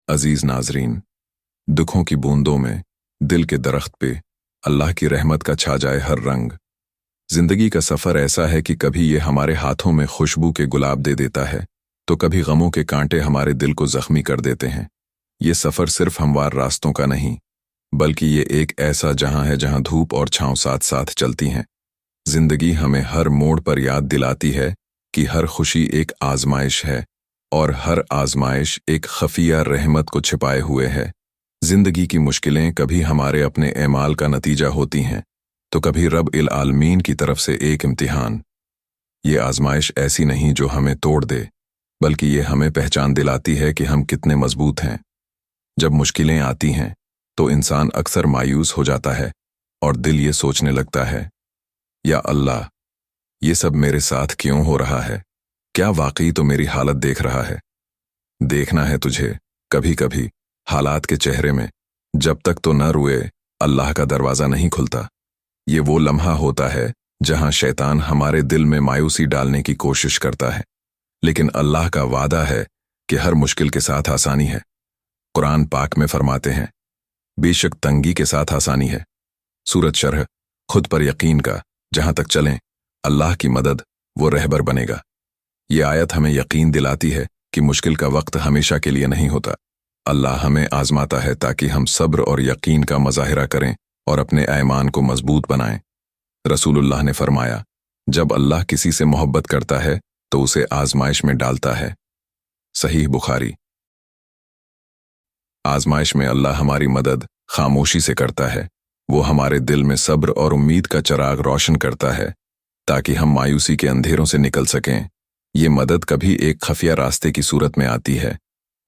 अजीज नाजरीन, दुखों की बूंदों में दिल के दरख्त पे अल्लाह की रहमत का छा जाए हर रंग। जिंदगी का सफ़र ऐसा है कि कभी ये हमारे हाथों में खुशबू के गुलाब दे देता है, तो कभी गमों के कांटे हमारे दिल को जख्मी कर देते हैं। ये सफ़र सिर्फ हमवार रास्तों का नहीं, बल्कि ये एक ऐसा जहां है जहां धूप और छांव साथ साथ चलती हैं। जिंदगी हमें हर मोड़ पर याद दिलाती है कि हर खुशी एक आजमाइश है और हर आजमाइश एक खफिया रहमत को छिपाए हुए है। जिंदगी की मुश्किलें कभी हमारे अपने एमाल का नतीजा होती हैं, तो कभी रब इल आलमीन की तरफ से एक इम्तिहान। ये आजमाइश ऐसी नहीं जो हमें तोड़ दे, बल्कि ये हमें पहचान दिलाती है कि हम कितने मजबूत हैं। जब मुश्किलें आती हैं तो इंसान अक्सर मायूस हो जाता है और दिल ये सोचने लगता है, या अल्लाह, ये सब मेरे साथ क्यों हो रहा है? क्या वाकई तो मेरी हालत देख रहा है? देखना है तुझे कभी कभी हालात के चेहरे में, जब तक तो न रुए अल्लाह का दरवाज़ा नहीं खुलता। ये वो लम्हा होता है जहां शैतान हमारे दिल में मायूसी डालने की कोशिश करता है, लेकिन अल्लाह का वादा है कि हर मुश्किल के साथ आसानी है। कुरान पाक में फरमाते हैं, बेशक तंगी के साथ आसानी है। सूरत शरह, खुद पर यकीन का जहां तक चलें अल्लाह की मदद वो रहबर बनेगा। ये आयत हमें यकीन दिलाती है कि मुश्किल का वक्त हमेशा के लिए नहीं होता। अल्लाह हमें आजमाता है ताकि हम सब्र और यकीन का मज़ाहिरा करें और अपने ईमान को मजबूत बनाएं। रसूलुल्लाह ने फरमाया, जब अल्लाह किसी से मोहब्बत करता है तो उसे आजमाइश में डालता है। सहीह बुखारी। आजमाइश में अल्लाह हमारी मदद खामोशी से करता है। वो हमारे दिल में सब्र और उम्मीद का चिराग रोशन करता है ताकि हम मायूसी के अंधेरों से निकल सकें। ये मदद कभी एक खफिया रास्ते की सूरत में आती है,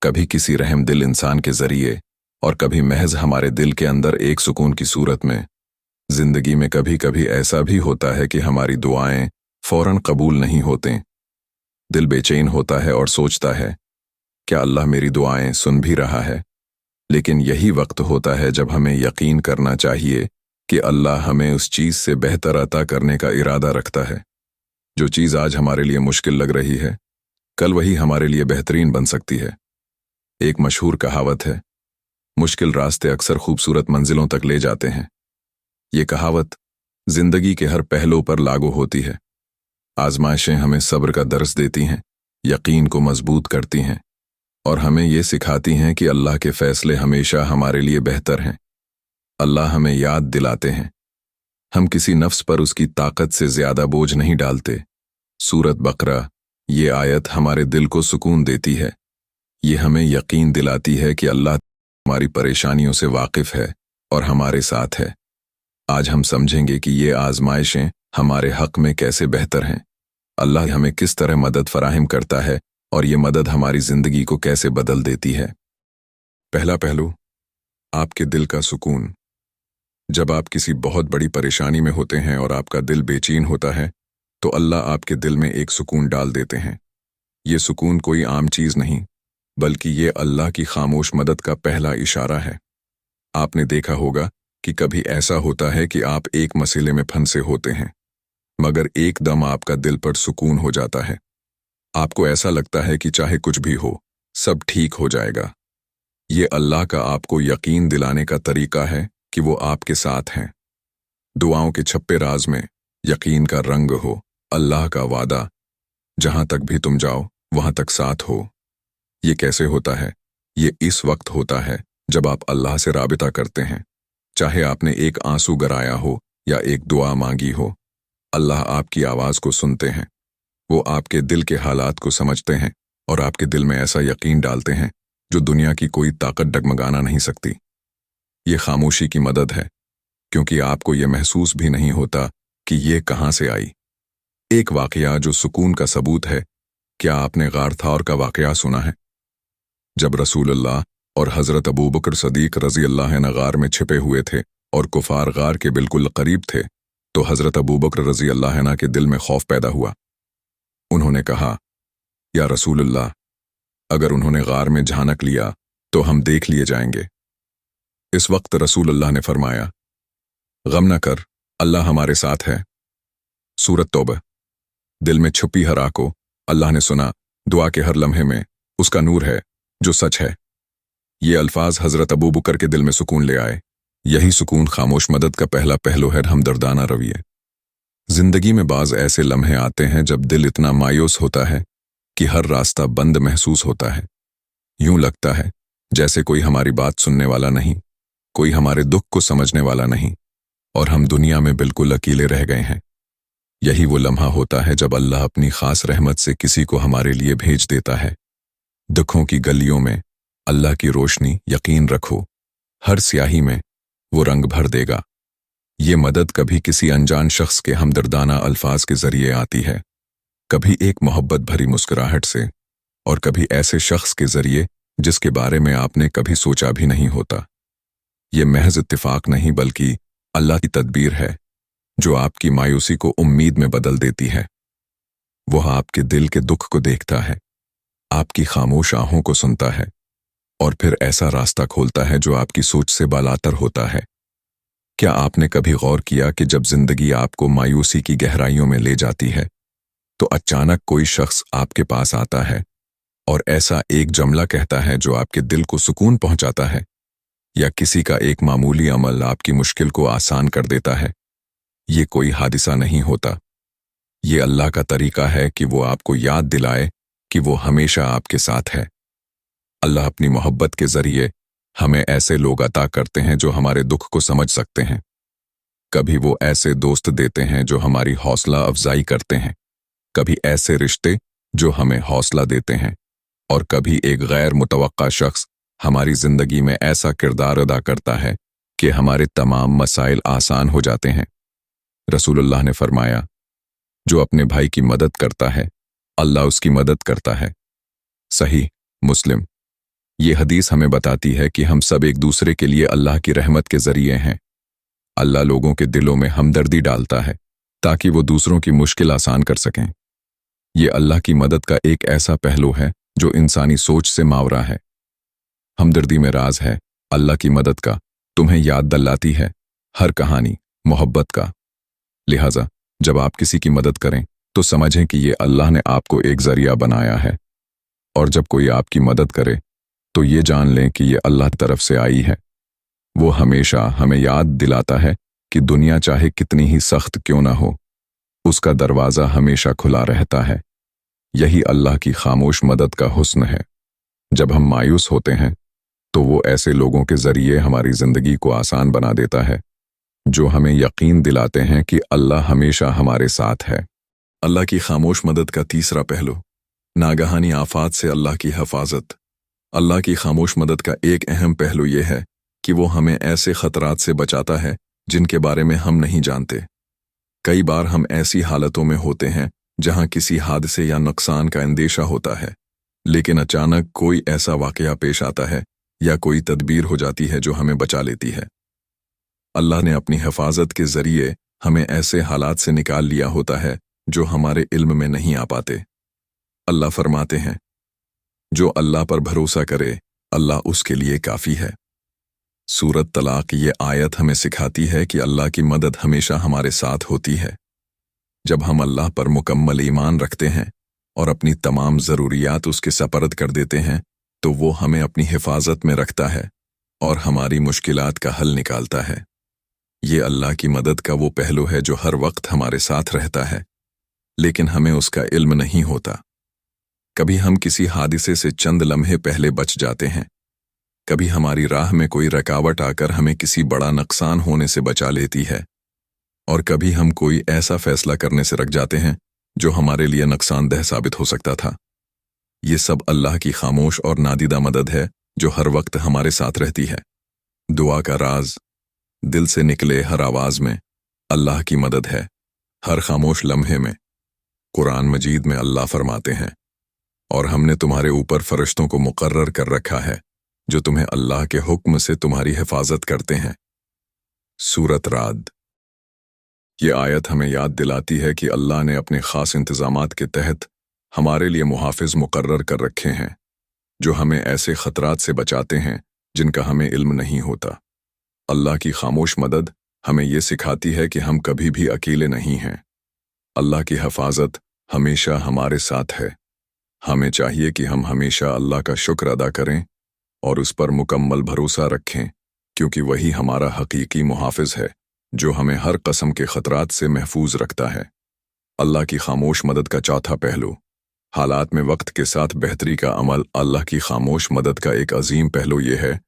कभी किसी रहम दिल इंसान के जरिए, और कभी महज हमारे दिल के अंदर एक सुकून की सूरत में। जिंदगी में कभी कभी ऐसा भी होता है कि हमारी दुआएं फौरन कबूल नहीं होते। दिल बेचैन होता है और सोचता है, क्या अल्लाह मेरी दुआएं सुन भी रहा है? लेकिन यही वक्त होता है जब हमें यकीन करना चाहिए कि अल्लाह हमें उस चीज़ से बेहतर अता करने का इरादा रखता है। जो चीज़ आज हमारे लिए मुश्किल लग रही है, कल वही हमारे लिए बेहतरीन बन सकती है। एक मशहूर कहावत है, मुश्किल रास्ते अक्सर खूबसूरत मंजिलों तक ले जाते हैं। ये कहावत जिंदगी के हर पहलू पर लागू होती है। आजमाइशें हमें सब्र का दर्स देती हैं, यकीन को मजबूत करती हैं और हमें ये सिखाती हैं कि अल्लाह के फैसले हमेशा हमारे लिए बेहतर हैं। अल्लाह हमें याद दिलाते हैं, हम किसी नफ्स पर उसकी ताकत से ज्यादा बोझ नहीं डालते। सूरत बकरा, ये आयत हमारे दिल को सुकून देती है। ये हमें यकीन दिलाती है कि अल्लाह हमारी परेशानियों से वाकिफ है और हमारे साथ है। आज हम समझेंगे कि ये आजमाइशें हमारे हक में कैसे बेहतर हैं, अल्लाह हमें किस तरह मदद फराहम करता है और ये मदद हमारी जिंदगी को कैसे बदल देती है। पहला पहलू, आपके दिल का सुकून। जब आप किसी बहुत बड़ी परेशानी में होते हैं और आपका दिल बेचैन होता है, तो अल्लाह आपके दिल में एक सुकून डाल देते हैं। ये सुकून कोई आम चीज़ नहीं, बल्कि ये अल्लाह की खामोश मदद का पहला इशारा है। आपने देखा होगा कि कभी ऐसा होता है कि आप एक मसले में फंसे होते हैं, मगर एकदम आपका दिल पर सुकून हो जाता है। आपको ऐसा लगता है कि चाहे कुछ भी हो, सब ठीक हो जाएगा। ये अल्लाह का आपको यकीन दिलाने का तरीका है कि वो आपके साथ हैं। दुआओं के छप्पे राज में यकीन का रंग हो, अल्लाह का वादा, जहां तक भी तुम जाओ वहां तक साथ हो। ये कैसे होता है? ये इस वक्त होता है जब आप अल्लाह से राबिता करते हैं। चाहे आपने एक आंसू गराया हो या एक दुआ मांगी हो, अल्लाह आपकी आवाज को सुनते हैं। वो आपके दिल के हालात को समझते हैं और आपके दिल में ऐसा यकीन डालते हैं जो दुनिया की कोई ताकत डगमगाना नहीं सकती। ये खामोशी की मदद है, क्योंकि आपको ये महसूस भी नहीं होता कि ये कहां से आई। एक वाकया जो सुकून का सबूत है, क्या आपने गार थौर का वाकया सुना है? जब रसूलुल्लाह और हजरत अबू बकर सदीक रजी अल्लाह अन्हु गार में छिपे हुए थे और कुफार गार के बिल्कुल करीब थे, तो हजरत अबू बकर रजी अल्लाह अन्हु के दिल में खौफ पैदा हुआ। उन्होंने कहा, या रसूलुल्लाह, अगर उन्होंने गार में झानक लिया तो हम देख लिए जाएंगे। इस वक्त रसूलुल्लाह ने फरमाया, गम न कर, अल्लाह हमारे साथ है। सूरत तौबा। दिल में छुपी हर आग को अल्लाह ने सुना। दुआ के हर लम्हे में उसका नूर है जो सच है। ये अल्फाज हजरत अबू बकर के दिल में सुकून ले आए। यही सुकून खामोश मदद का पहला पहलू है, हमदर्दाना रवैया। जिंदगी में बाज ऐसे लम्हे आते हैं जब दिल इतना मायूस होता है कि हर रास्ता बंद महसूस होता है। यूं लगता है जैसे कोई हमारी बात सुनने वाला नहीं, कोई हमारे दुख को समझने वाला नहीं, और हम दुनिया में बिल्कुल अकेले रह गए हैं। यही वो लम्हा होता है जब अल्लाह अपनी खास रहमत से किसी को हमारे लिए भेज देता है। दुखों की गलियों में अल्लाह की रोशनी, यकीन रखो, हर स्याही में वो रंग भर देगा। ये मदद कभी किसी अनजान शख्स के हमदर्दाना अल्फाज के जरिए आती है, कभी एक मोहब्बत भरी मुस्कुराहट से, और कभी ऐसे शख्स के जरिए जिसके बारे में आपने कभी सोचा भी नहीं होता। ये महज इत्तिफाक नहीं बल्कि अल्लाह की तदबीर है जो आपकी मायूसी को उम्मीद में बदल देती है। वह आपके दिल के दुख को देखता है, आपकी खामोश आहों को सुनता है, और फिर ऐसा रास्ता खोलता है जो आपकी सोच से बालातर होता है। क्या आपने कभी गौर किया कि जब जिंदगी आपको मायूसी की गहराइयों में ले जाती है तो अचानक कोई शख्स आपके पास आता है और ऐसा एक जुमला कहता है जो आपके दिल को सुकून पहुंचाता है, या किसी का एक मामूली अमल आपकी मुश्किल को आसान कर देता है? ये कोई हादिसा नहीं होता, ये अल्लाह का तरीका है कि वो आपको याद दिलाए कि वो हमेशा आपके साथ है। अल्लाह अपनी मोहब्बत के जरिए हमें ऐसे लोग अता करते हैं जो हमारे दुख को समझ सकते हैं। कभी वो ऐसे दोस्त देते हैं जो हमारी हौसला अफजाई करते हैं, कभी ऐसे रिश्ते जो हमें हौसला देते हैं, और कभी एक गैर मुतवक्का शख्स हमारी जिंदगी में ऐसा किरदार अदा करता है कि हमारे तमाम मसाइल आसान हो जाते हैं। रसूलुल्लाह ने फरमाया, जो अपने भाई की मदद करता है अल्लाह उसकी मदद करता है। सही मुस्लिम। ये हदीस हमें बताती है कि हम सब एक दूसरे के लिए अल्लाह की रहमत के जरिए हैं। अल्लाह लोगों के दिलों में हमदर्दी डालता है ताकि वो दूसरों की मुश्किल आसान कर सकें। ये अल्लाह की मदद का एक ऐसा पहलू है जो इंसानी सोच से मावरा है। हमदर्दी में राज है अल्लाह की मदद का, तुम्हें याद दिलाती है हर कहानी मोहब्बत का। लिहाजा जब आप किसी की मदद करें तो समझें कि ये अल्लाह ने आपको एक जरिया बनाया है, और जब कोई आपकी मदद करे तो ये जान लें कि ये अल्लाह की तरफ से आई है। वो हमेशा हमें याद दिलाता है कि दुनिया चाहे कितनी ही सख्त क्यों ना हो, उसका दरवाज़ा हमेशा खुला रहता है। यही अल्लाह की खामोश मदद का हुस्न है। जब हम मायूस होते हैं तो वो ऐसे लोगों के जरिए हमारी जिंदगी को आसान बना देता है जो हमें यकीन दिलाते हैं कि अल्लाह हमेशा हमारे साथ है। अल्लाह की खामोश मदद का तीसरा पहलू, नागहानी आफात से अल्लाह की हिफाजत। अल्लाह की खामोश मदद का एक अहम पहलू यह है कि वो हमें ऐसे खतरात से बचाता है जिनके बारे में हम नहीं जानते। कई बार हम ऐसी हालतों में होते हैं जहां किसी हादसे या नुकसान का अंदेशा होता है, लेकिन अचानक कोई ऐसा वाकया पेश आता है या कोई तदबीर हो जाती है जो हमें बचा लेती है। अल्लाह ने अपनी हिफाजत के जरिए हमें ऐसे हालात से निकाल लिया होता है जो हमारे इल्म में नहीं आ पाते। अल्लाह फरमाते हैं, जो अल्लाह पर भरोसा करे अल्लाह उसके लिए काफ़ी है। सूरत तलाक ये आयत हमें सिखाती है कि अल्लाह की मदद हमेशा हमारे साथ होती है। जब हम अल्लाह पर मुकम्मल ईमान रखते हैं और अपनी तमाम ज़रूरियात उसके सपर्द कर देते हैं तो वो हमें अपनी हिफाजत में रखता है और हमारी मुश्किलात का हल निकालता है। ये अल्लाह की मदद का वो पहलू है जो हर वक्त हमारे साथ रहता है, लेकिन हमें उसका इल्म नहीं होता। कभी हम किसी हादिसे से चंद लम्हे पहले बच जाते हैं, कभी हमारी राह में कोई रुकावट आकर हमें किसी बड़ा नुकसान होने से बचा लेती है, और कभी हम कोई ऐसा फैसला करने से रख जाते हैं जो हमारे लिए नुकसानदेह साबित हो सकता था। ये सब अल्लाह की खामोश और नादीदा मदद है जो हर वक्त हमारे साथ रहती है। दुआ का राज, दिल से निकले हर आवाज में अल्लाह की मदद है, हर खामोश लम्हे में। कुरान मजीद में अल्लाह फरमाते हैं, और हमने तुम्हारे ऊपर फरिश्तों को मुकर्रर कर रखा है जो तुम्हें अल्लाह के हुक्म से तुम्हारी हिफाजत करते हैं। सूरत राद। ये आयत हमें याद दिलाती है कि अल्लाह ने अपने खास इंतजामात के तहत हमारे लिए मुहाफिज मुकर्रर कर रखे हैं जो हमें ऐसे खतरात से बचाते हैं जिनका हमें इल्म नहीं होता। अल्लाह की खामोश मदद हमें ये सिखाती है कि हम कभी भी अकेले नहीं हैं। अल्लाह की हिफाजत हमेशा हमारे साथ है। हमें चाहिए कि हम हमेशा अल्लाह का शुक्र अदा करें और उस पर मुकम्मल भरोसा रखें, क्योंकि वही हमारा हकीकी मुहाफिज है जो हमें हर कस्म के खतरात से महफूज रखता है। अल्लाह की खामोश मदद का चौथा पहलू। हालात में वक्त के साथ बेहतरी का अमल। अल्लाह की खामोश मदद का एक अजीम पहलू यह है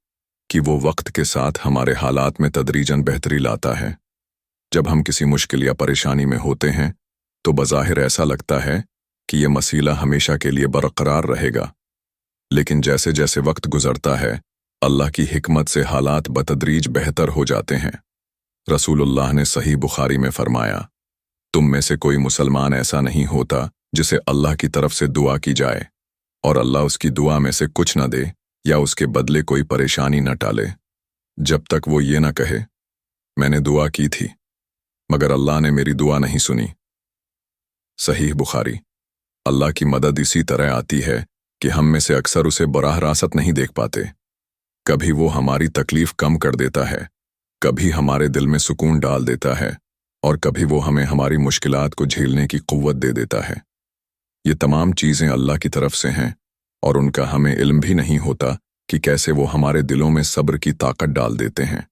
कि वो वक्त के साथ हमारे हालात में तदरीजन बेहतरी लाता है। जब हम किसी मुश्किल या परेशानी में होते हैं तो बज़ाहिर ऐसा लगता है कि ये मसीला हमेशा के लिए बरकरार रहेगा, लेकिन जैसे जैसे वक्त गुजरता है अल्लाह की हिकमत से हालात बतदरीज बेहतर हो जाते हैं। रसूलुल्लाह ने सही बुखारी में फरमाया, तुम में से कोई मुसलमान ऐसा नहीं होता जिसे अल्लाह की तरफ से दुआ की जाए और अल्लाह उसकी दुआ में से कुछ न दे या उसके बदले कोई परेशानी न टाले, जब तक वो ये न कहे मैंने दुआ की थी मगर अल्लाह ने मेरी दुआ नहीं सुनी। सही बुखारी। अल्लाह की मदद इसी तरह आती है कि हम में से अक्सर उसे बराह रास्त नहीं देख पाते। कभी वो हमारी तकलीफ कम कर देता है, कभी हमारे दिल में सुकून डाल देता है और कभी वो हमें हमारी मुश्किलात को झेलने की कुव्वत दे देता है। ये तमाम चीज़ें अल्लाह की तरफ से हैं और उनका हमें इल्म भी नहीं होता कि कैसे वो हमारे दिलों में सब्र की ताकत डाल देते हैं।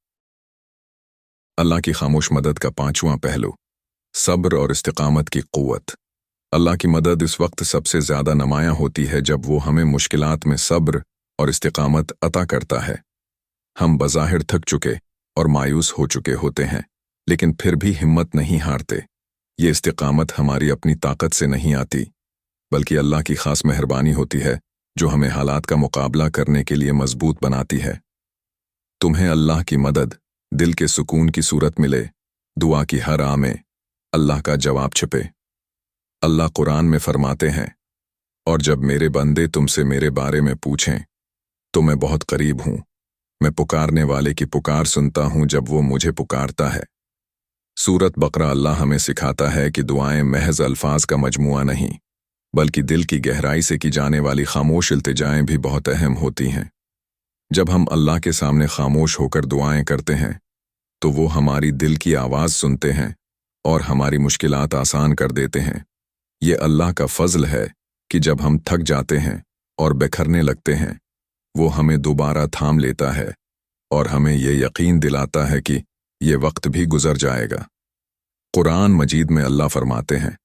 अल्लाह की खामोश मदद का पांचवां पहलू। सब्र और इस्तिकामत की कुव्वत। अल्लाह की मदद इस वक्त सबसे ज़्यादा नुमायां होती है जब वो हमें मुश्किलात में सब्र और इस्तिकामत अता करता है। हम बज़ाहिर थक चुके और मायूस हो चुके होते हैं, लेकिन फिर भी हिम्मत नहीं हारते। ये इस्तिकामत हमारी अपनी ताकत से नहीं आती, बल्कि अल्लाह की खास मेहरबानी होती है जो हमें हालात का मुकाबला करने के लिए मजबूत बनाती है। तुम्हें अल्लाह की मदद दिल के सुकून की सूरत मिले, दुआ की हर आ में अल्लाह का जवाब छिपे। अल्लाह कुरान में फरमाते हैं, और जब मेरे बंदे तुमसे मेरे बारे में पूछें तो मैं बहुत करीब हूं, मैं पुकारने वाले की पुकार सुनता हूं जब वो मुझे पुकारता है। सूरत बकरा। अल्लाह हमें सिखाता है कि दुआएं महज अल्फाज का मजमुआ नहीं, बल्कि दिल की गहराई से की जाने वाली खामोश इल्तिजाएं भी बहुत अहम होती हैं। जब हम अल्लाह के सामने खामोश होकर दुआएं करते हैं तो वो हमारी दिल की आवाज़ सुनते हैं और हमारी मुश्किलात आसान कर देते हैं। ये अल्लाह का फजल है कि जब हम थक जाते हैं और बिखरने लगते हैं वो हमें दोबारा थाम लेता है और हमें ये यकीन दिलाता है कि ये वक्त भी गुजर जाएगा। कुरान मजीद में अल्लाह फरमाते हैं,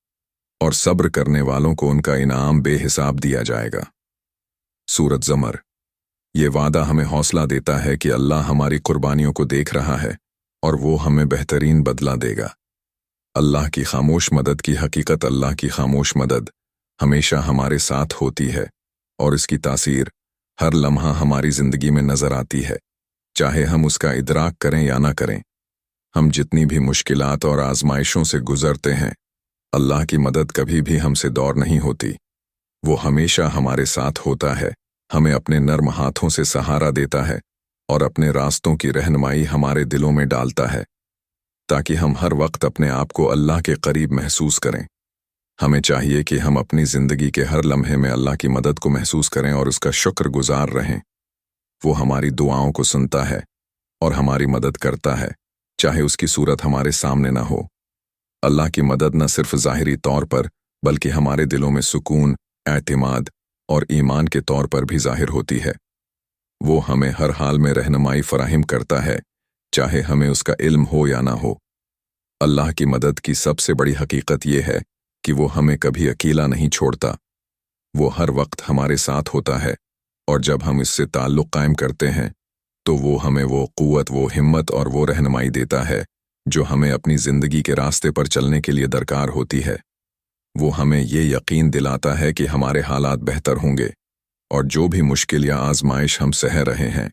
और सब्र करने वालों को उनका इनाम बेहिसाब दिया जाएगा। सूरत ज़मर। ये वादा हमें हौसला देता है कि अल्लाह हमारी कुर्बानियों को देख रहा है और वो हमें बेहतरीन बदला देगा। अल्लाह की खामोश मदद की हकीकत। अल्लाह की खामोश मदद हमेशा हमारे साथ होती है और इसकी तासीर हर लम्हा हमारी ज़िंदगी में नज़र आती है, चाहे हम उसका इदराक करें या ना करें। हम जितनी भी मुश्किलात और आजमाइशों से गुजरते हैं, अल्लाह की मदद कभी भी हमसे दूर नहीं होती। वो हमेशा हमारे साथ होता है, हमें अपने नर्म हाथों से सहारा देता है और अपने रास्तों की रहनुमाई हमारे दिलों में डालता है, ताकि हम हर वक्त अपने आप को अल्लाह के करीब महसूस करें। हमें चाहिए कि हम अपनी ज़िंदगी के हर लम्हे में अल्लाह की मदद को महसूस करें और उसका शुक्रगुजार रहें। वो हमारी दुआओं को सुनता है और हमारी मदद करता है, चाहे उसकी सूरत हमारे सामने ना हो। अल्लाह की मदद न सिर्फ ज़ाहिरी तौर पर बल्कि हमारे दिलों में सुकून, एतमाद और ईमान के तौर पर भी ज़ाहिर होती है। वो हमें हर हाल में रहनुमाई फराहिम करता है, चाहे हमें उसका इल्म हो या ना हो। अल्लाह की मदद की सबसे बड़ी हकीकत ये है कि वो हमें कभी अकेला नहीं छोड़ता। वो हर वक्त हमारे साथ होता है और जब हम इससे ताल्लुक़ कायम करते हैं तो वो हमें वो क़ुव्वत, वो हिम्मत और वो रहनुमाई देता है जो हमें अपनी ज़िंदगी के रास्ते पर चलने के लिए दरकार होती है। वो हमें ये यकीन दिलाता है कि हमारे हालात बेहतर होंगे और जो भी मुश्किल या आजमाइश हम सह रहे हैं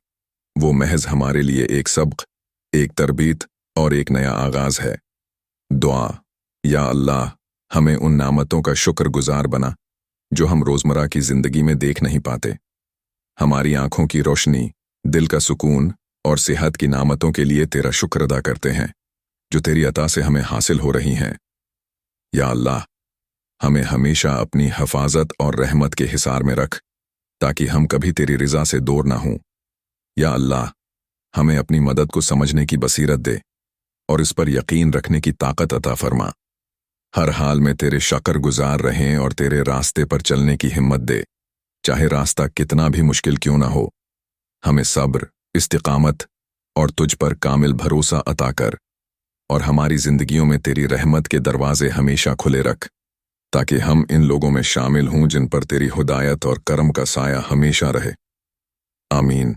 वो महज हमारे लिए एक सबक, एक तरबीत और एक नया आगाज़ है। दुआ। या अल्लाह, हमें उन नामतों का शुक्रगुजार बना जो हम रोज़मर्रा की ज़िंदगी में देख नहीं पाते। हमारी आँखों की रोशनी, दिल का सुकून और सेहत की नामतों के लिए तेरा शुक्र अदा करते हैं जो तेरी अता से हमें हासिल हो रही हैं। या अल्लाह, हमें हमेशा अपनी हफाजत और रहमत के हिसार में रख ताकि हम कभी तेरी रिज़ा से दूर ना हों। या अल्लाह, हमें अपनी मदद को समझने की बसीरत दे और इस पर यकीन रखने की ताकत अता फरमा। हर हाल में तेरे शुक्रगुजार रहें और तेरे रास्ते पर चलने की हिम्मत दे, चाहे रास्ता कितना भी मुश्किल क्यों ना हो। हमें सब्र, इस्तिकामत और तुझ पर कामिल भरोसा अता कर, और हमारी जिंदगियों में तेरी रहमत के दरवाजे हमेशा खुले रख, ताकि हम इन लोगों में शामिल हों जिन पर तेरी हिदायत और करम का साया हमेशा रहे। आमीन।